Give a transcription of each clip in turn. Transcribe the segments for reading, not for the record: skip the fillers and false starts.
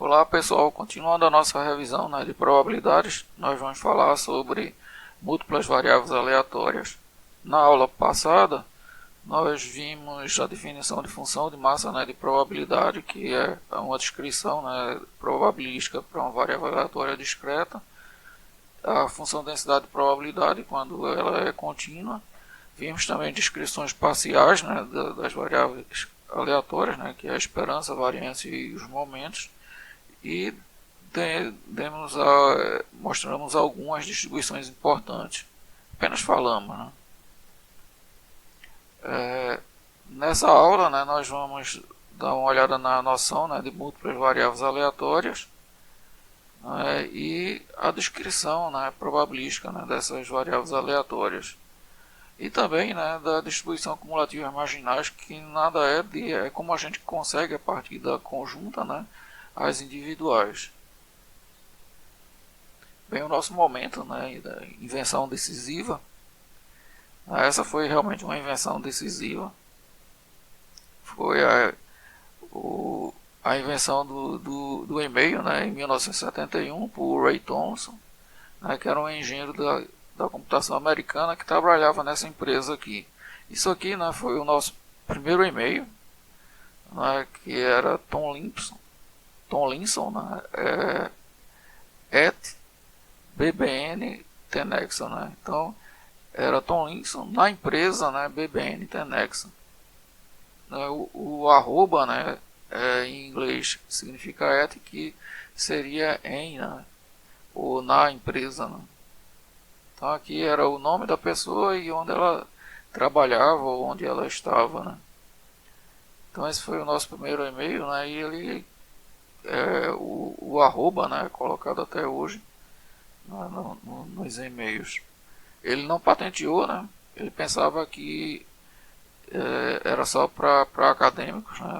Olá pessoal, continuando a nossa revisão, né, de probabilidades, nós vamos falar sobre múltiplas variáveis aleatórias. Na aula passada, nós vimos a definição de função de massa, né, de probabilidade, que é uma descrição, né, probabilística para uma variável aleatória discreta. A função densidade de probabilidade, quando ela é contínua. Vimos também descrições parciais, né, das variáveis aleatórias, né, que é a esperança, a variância e os momentos. E mostramos algumas distribuições importantes. Apenas falamos, né? Nessa aula, né, nós vamos dar uma olhada na noção, né, de múltiplas variáveis aleatórias, né, e a descrição, né, probabilística, né, dessas variáveis aleatórias. E também, né, da distribuição cumulativa marginais, que nada é como a gente consegue a partir da conjunta, né, as individuais. Bem, o nosso momento, né, da invenção decisiva, essa foi realmente uma invenção decisiva. Foi a invenção do e-mail, né, em 1971 por Ray Thompson, né, que era um engenheiro da computação americana que trabalhava nessa empresa aqui. Isso aqui, né, foi o nosso primeiro e-mail, né, que era Tomlinson, né, @BBN Tenexon, né? Então era Tomlinson na empresa, né, BBN Tenexon. O arroba, né, em inglês significa que seria em, né, ou na empresa, né? Então aqui era o nome da pessoa e onde ela trabalhava ou onde ela estava, né? Então esse foi o nosso primeiro e-mail, né? E ele o arroba, né, colocado até hoje nos e-mails. Ele não patenteou, né? Ele pensava que era só para acadêmicos, né?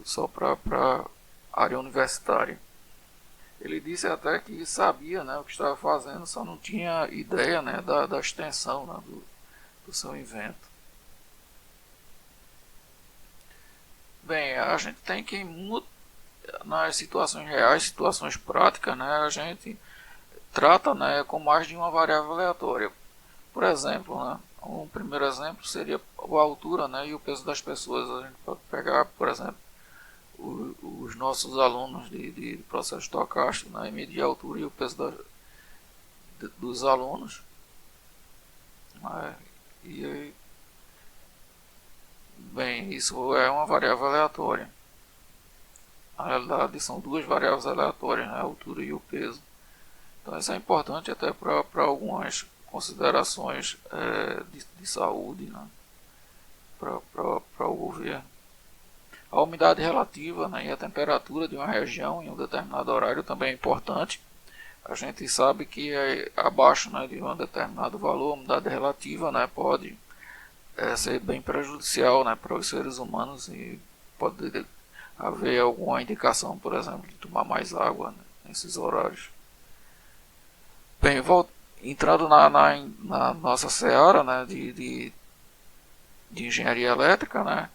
Só para área universitária. Ele disse até que sabia, né, o que estava fazendo, só não tinha ideia, né, da extensão, né, do seu invento. Bem, a gente tem que, nas situações reais, situações práticas, né, a gente trata, né, com mais de uma variável aleatória. Por exemplo, né, um primeiro exemplo seria a altura, né, e o peso das pessoas. A gente pode pegar, por exemplo, os nossos alunos de processo estocástico, né, e medir a altura e o peso dos alunos. Né, e, bem, isso é uma variável aleatória. Na realidade, são duas variáveis aleatórias, né, a altura e o peso. Então, isso é importante até para algumas considerações de saúde, né, para o governo. A umidade relativa, né, e a temperatura de uma região em um determinado horário também é importante. A gente sabe que abaixo, né, de um determinado valor, a umidade relativa, né, pode ser bem prejudicial, né, para os seres humanos e pode haver alguma indicação, por exemplo, de tomar mais água, né, nesses horários. Bem, entrando na nossa seara, né, de engenharia elétrica, né,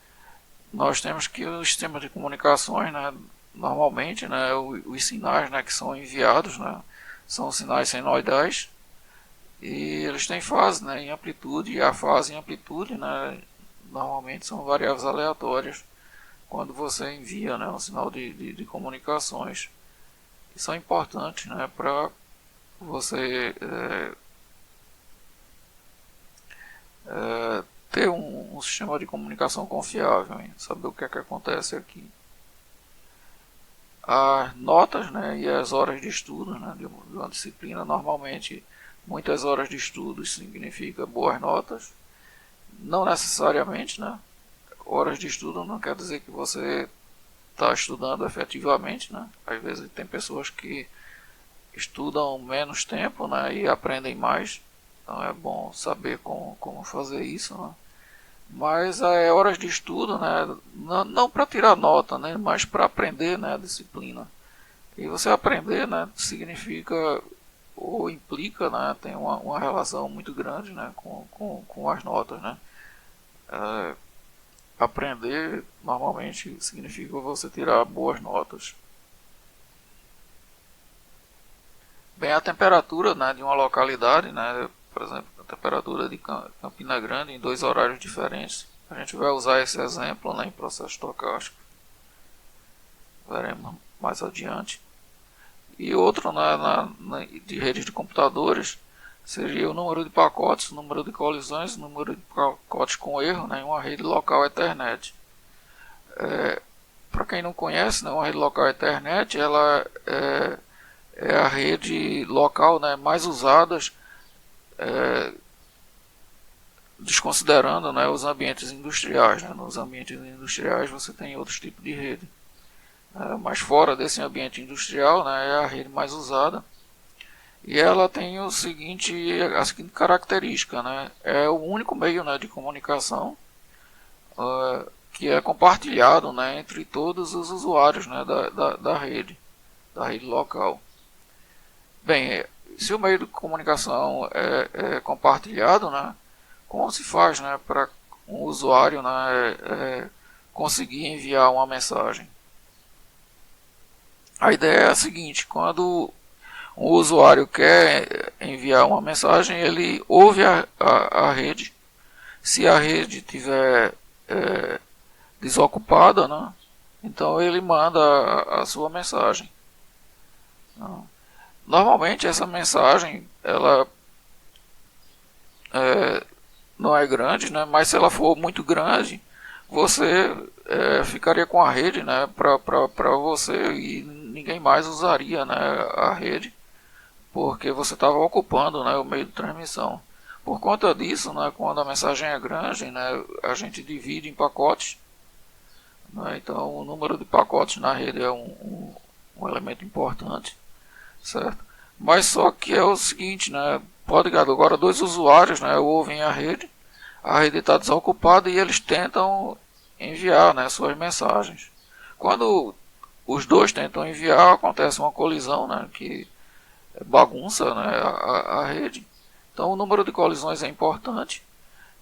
nós temos que o sistema de comunicações, né, normalmente, né, os sinais, né, que são enviados, né, são sinais senoidais e eles têm fase, né, em amplitude, e a fase em amplitude, né, normalmente são variáveis aleatórias quando você envia, né, um sinal de comunicações. Isso é importante, né, para você ter um sistema de comunicação confiável, hein? Saber o que é que acontece aqui. As notas, né, e as horas de estudo, né, de uma disciplina, normalmente muitas horas de estudo significa boas notas. Não necessariamente, né? Horas de estudo não quer dizer que você está estudando efetivamente, né? Às vezes tem pessoas que estudam menos tempo, né, e aprendem mais. Então é bom saber como fazer isso, né? Mas é horas de estudo, né? Não para tirar nota, né? Mas para aprender, né, a disciplina. E você aprender, né, significa ou implica, né, tem uma relação muito grande, né, com as notas, né? Aprender normalmente significa você tirar boas notas. Bem, a temperatura, né, de uma localidade, né, por exemplo, a temperatura de Campina Grande em dois horários diferentes. A gente vai usar esse exemplo, né, em processo estocástico. Veremos mais adiante. E outro de redes de computadores seria o número de pacotes, o número de colisões, o número de pacotes com erro, né, em uma rede local Ethernet. Para quem não conhece, né, uma rede local Ethernet ela é a rede local, né, mais usada, desconsiderando, né, os ambientes industriais. Né. Nos ambientes industriais você tem outros tipos de rede. Mas fora desse ambiente industrial, né, é a rede mais usada. E ela tem a seguinte característica, né, é o único meio, né, de comunicação que é compartilhado, né, entre todos os usuários, né, da rede local. Bem, se o meio de comunicação é compartilhado, né, como se faz, né, para um usuário, né, conseguir enviar uma mensagem? A ideia é a seguinte: quando um usuário quer enviar uma mensagem, ele ouve a rede. Se a rede estiver desocupada, né, então ele manda a sua mensagem. Normalmente essa mensagem ela não é grande, né, mas se ela for muito grande, você ficaria com a rede, né, para você, e ninguém mais usaria, né, a rede, porque você estava ocupando, né, o meio de transmissão. Por conta disso, né, quando a mensagem é grande, né, a gente divide em pacotes. Né, então o número de pacotes na rede é um elemento importante, certo? Mas só que é o seguinte, né, pode agora dois usuários, né, ouvem a rede está desocupada e eles tentam enviar, né, suas mensagens. Quando os dois tentam enviar, acontece uma colisão, né, que bagunça, né, a rede. Então o número de colisões é importante,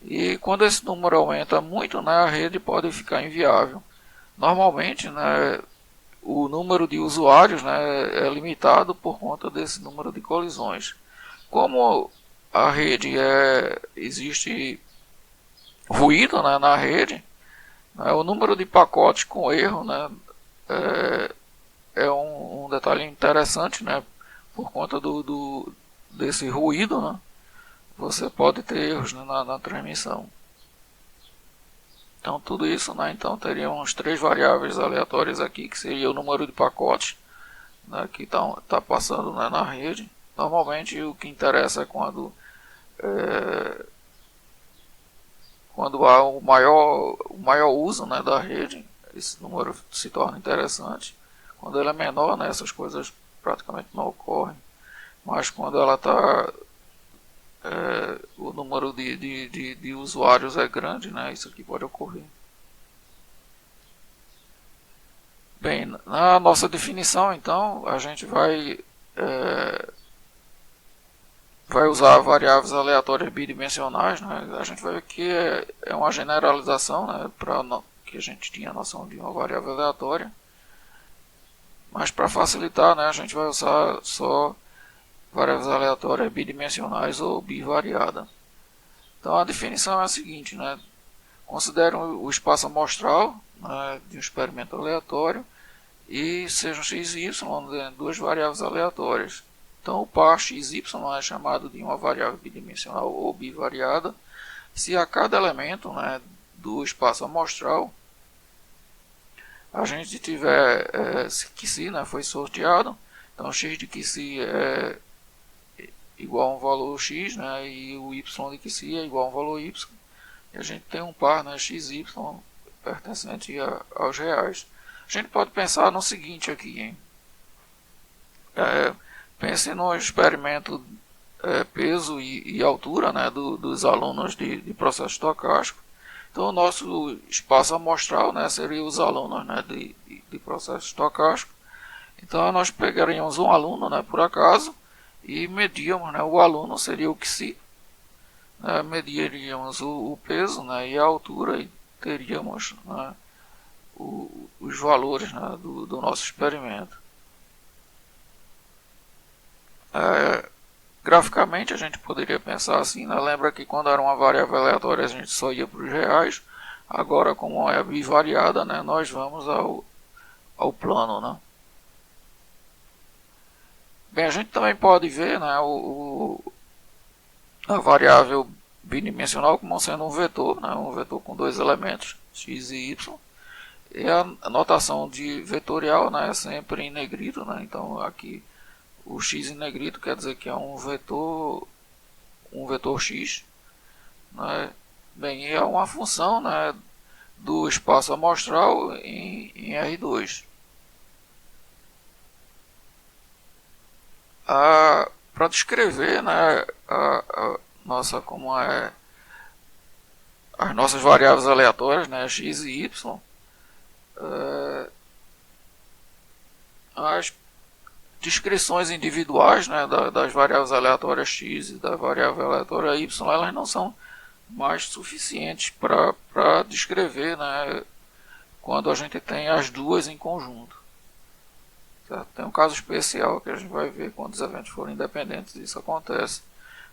e quando esse número aumenta muito, né, a rede pode ficar inviável. Normalmente, né, o número de usuários, né, é limitado por conta desse número de colisões. Como a rede existe ruído, né, na rede, né, o número de pacotes com erro, né, é um detalhe interessante, né, por conta desse ruído, né, você pode ter erros, né, na transmissão. Então tudo isso, né, então teríamos três variáveis aleatórias aqui, que seria o número de pacotes, né, que tá passando, né, na rede. Normalmente o que interessa é quando há o maior uso, né, da rede, esse número se torna interessante. Quando ele é menor, né, essas coisas praticamente não ocorrem. Mas quando ela está o número de usuários é grande, né, isso aqui pode ocorrer. Bem, na nossa definição, então, a gente vai usar variáveis aleatórias bidimensionais, né? A gente vai ver que é uma generalização, né, para que a gente tinha a noção de uma variável aleatória. Mas para facilitar, né, a gente vai usar só variáveis aleatórias bidimensionais ou bivariada. Então a definição é a seguinte, né? Considere o espaço amostral, né, de um experimento aleatório e sejam x e y duas variáveis aleatórias. Então o par x, y é chamado de uma variável bidimensional ou bivariada se a cada elemento, né, do espaço amostral a gente tiver que si, né, foi sorteado. Então x de que si é igual a um valor x, né, e o y de que si é igual a um valor y. E a gente tem um par, né, x, y pertencente aos reais. A gente pode pensar no seguinte aqui, hein? Pense no experimento peso e altura, né, dos alunos de processo estocástico. Então o nosso espaço amostral, né, seria os alunos, né, de processo estocástico. Então nós pegaríamos um aluno, né, por acaso, e medíamos, né, o aluno seria o que se, né, mediríamos o peso, né, e a altura, e teríamos, né, os valores, né, do nosso experimento. Graficamente a gente poderia pensar assim, né? Lembra que quando era uma variável aleatória a gente só ia para os reais, agora como é bivariada, né, nós vamos ao plano, né? Bem, a gente também pode ver, né, a variável bidimensional como sendo um vetor, né, um vetor com dois elementos, x e y. E a notação de vetorial, né, é sempre em negrito, né, então aqui o x em negrito quer dizer que é um vetor x, né, bem, é uma função, né, do espaço amostral em R2. Para descrever, né, nossa, como é as nossas variáveis aleatórias, né, x e y, as descrições individuais, né, das variáveis aleatórias x e da variável aleatória y, elas não são mais suficientes para descrever, né, quando a gente tem as duas em conjunto. Certo? Tem um caso especial que a gente vai ver quando os eventos forem independentes, isso acontece.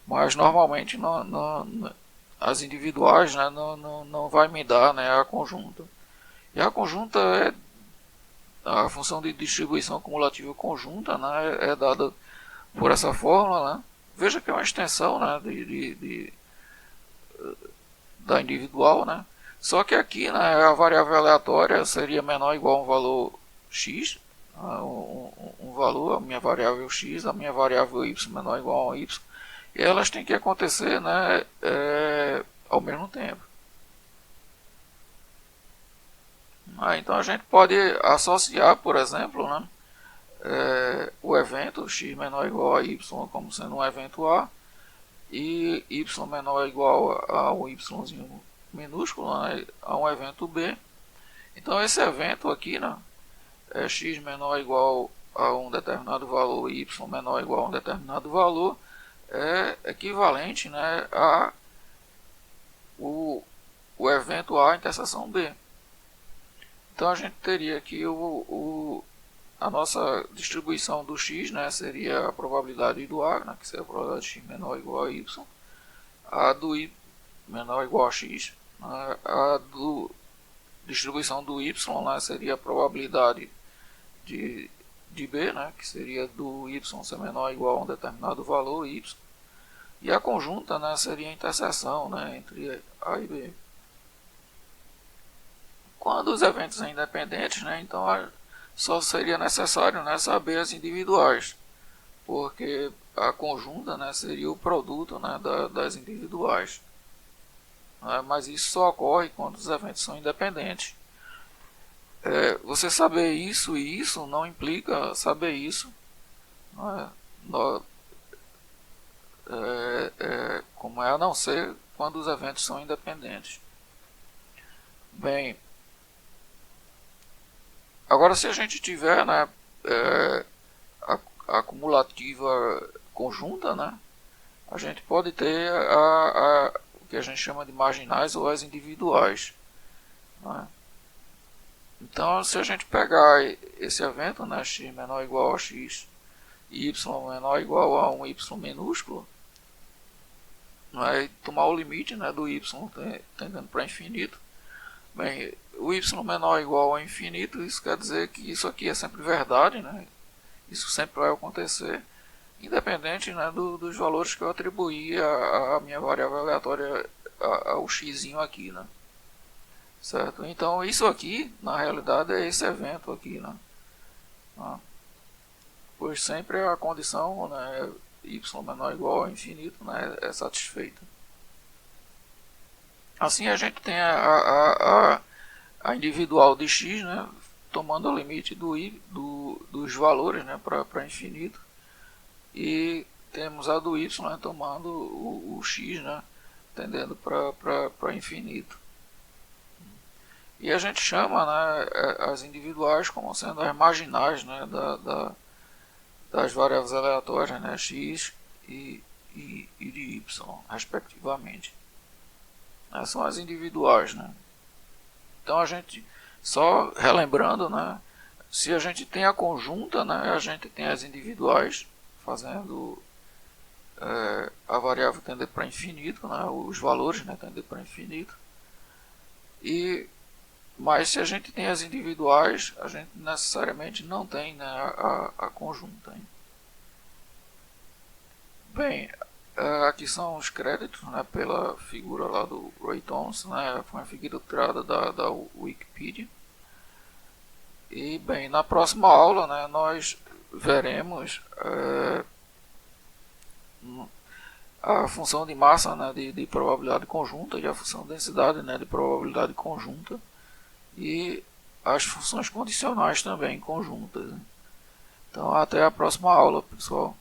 Mas normalmente as individuais, né, não vai me dar, né, a conjunta. E a conjunta é a função de distribuição cumulativa conjunta, né, é dada por essa fórmula, né? Veja que é uma extensão, né, da individual, né? Só que aqui, né, a variável aleatória seria menor ou igual a um valor x, um valor, a minha variável x, a minha variável y menor ou igual a y, e elas têm que acontecer, né, ao mesmo tempo. Então a gente pode associar, por exemplo, né, o evento x menor ou igual a y como sendo um evento A, e y menor ou igual a um y minúsculo, né, a um evento B. Então esse evento aqui, né, x menor ou igual a um determinado valor e y menor ou igual a um determinado valor, é equivalente, né, a o evento A interseção B. Então a gente teria aqui a nossa distribuição do x, né, seria a probabilidade do A, né, que seria a probabilidade de x menor ou igual a y, a do y menor ou igual a x, né, a distribuição do y, né, seria a probabilidade de B, né, que seria do y ser menor ou igual a um determinado valor y, e a conjunta, né, seria a interseção, né, entre A e B. Quando os eventos são independentes, né, então só seria necessário, né, saber as individuais, porque a conjunta, né, seria o produto, né, das individuais. Mas isso só ocorre quando os eventos são independentes. Você saber isso e isso não implica saber isso, como é, a não ser quando os eventos são independentes. Bem, agora se a gente tiver, né, a acumulativa conjunta, né, a gente pode ter o que a gente chama de marginais ou as individuais, né? Então, se a gente pegar esse evento, né, x menor ou igual a x e y menor ou igual a um y minúsculo, né, e tomar o limite, né, do y tendendo para infinito, bem, o y menor ou igual a infinito, isso quer dizer que isso aqui é sempre verdade, né? Isso sempre vai acontecer, independente, né, dos valores que eu atribuí a minha variável aleatória, ao x aqui, né? Certo? Então isso aqui, na realidade, é esse evento aqui, né? Pois sempre a condição, né, y menor ou igual a infinito, né, é satisfeita. Assim a gente tem a individual de x, né, tomando o limite dos valores, né, para infinito, e temos a do y, né, tomando o x, né, tendendo para infinito. E a gente chama, né, as individuais como sendo as marginais, né, das variáveis aleatórias, né, x e de y, respectivamente. São as individuais, né? Então a gente, só relembrando, né, se a gente tem a conjunta, né, a gente tem as individuais fazendo a variável tender para infinito, né, os valores, né, tender para infinito. Mas se a gente tem as individuais, a gente necessariamente não tem, né, a conjunta. Hein? Bem, aqui são os créditos, né, pela figura lá do Roy Thompson, né, foi uma figura tirada da Wikipedia. E bem, na próxima aula, né, nós veremos a função de massa, né, de probabilidade conjunta e a função de densidade, né, de probabilidade conjunta e as funções condicionais também conjuntas. Né? Então até a próxima aula, pessoal.